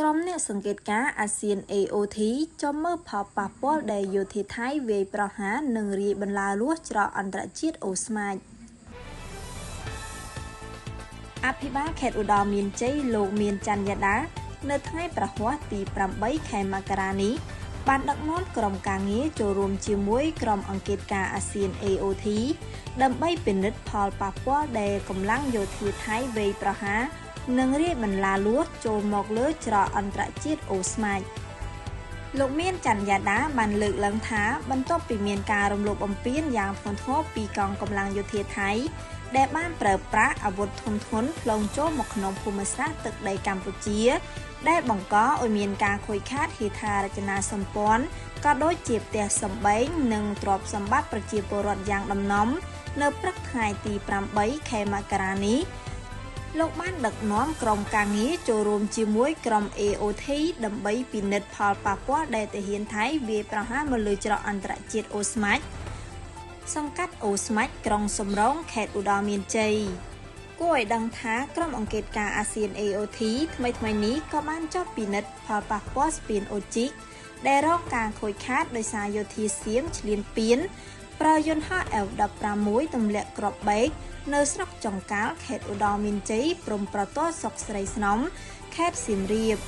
ក្រុមអ្នកសង្កេតការណ៍អាស៊ាន AOT ចំមើលផលប៉ះពាល់ដែលយោធាថៃវាយប្រហារនិងរាយបន្លាលួសច្រកអន្តរជាតិអូស្មាចអភិបាលខេត្តឧត្តរមានជ័យលោកមានច័ន្ទយ៉ាដានៅថ្ងៃប្រហ័សទី8ខែមករានេះបានដឹកនាំក្រុមការងារចូលរួមជាមួយក្រុមអង្គការអាស៊ាន AOT ដើម្បីពិនិត្យផលប៉ះពាល់ដែលកម្លាំងយោធាថៃវាយប្រហារនិងរាយបន្លាលួសចូលមកលើច្រកអន្តរជាតិអូស្មាចលោកមានច័ន្ទយ៉ាដាបានលើកឡើងថាបន្ទាប់ពីមានការរំលោភបំពានយ៉ាងធ្ងន់ធ្ងរពីកងកម្លាំងយោធាថៃដែលបានប្រើប្រាស់អាវុធធំធ្ងន់ផ្លូវចូលមកក្នុងភូមិសាស្ត្រទឹកដីកម្ពុជាដែលបង្កឲ្យមានការខូចខាតហេដ្ឋារចនាសម្ព័ន្ធក៏ដូចជាផ្ទះសម្បែងនិងទ្រព្យសម្បត្តិប្រជាពលរដ្ឋយ៉ាងដំណំនៅព្រឹកថ្ងៃទី8ខែមករានេះលោកបានដឹកនាំក្រុមការងារចូលរួមជាមួយក្រុម AOT ដើម្បីពិនិត្យផលប៉ះពាល់ដែលទាហានថៃវាយប្រហារមកលើច្រកអន្តរជាតិអូស្មាចសង្កាត់អូស្មាចក្រុងសំរោងខេត្តឧត្តរមានជ័យគួរឲ្យដឹងថាក្រុមអង្គការអាស៊ាន AOT ថ្មីនេះក៏បានចុះពិនិត្យផលប៉ះពាល់ស្ពានអូជីកដែលរងការខូចខាតដោយសារយោធាសៀមឈ្លានពានប្រើយន្តហោះ F-16 ទម្លាក់គ្រាប់បែកនៅស្រុកចុងកាល់ខេត្តឧត្តរមានជ័យព្រំប្រទល់ស្រុកស្រីស្នំខេត្តសៀមរាប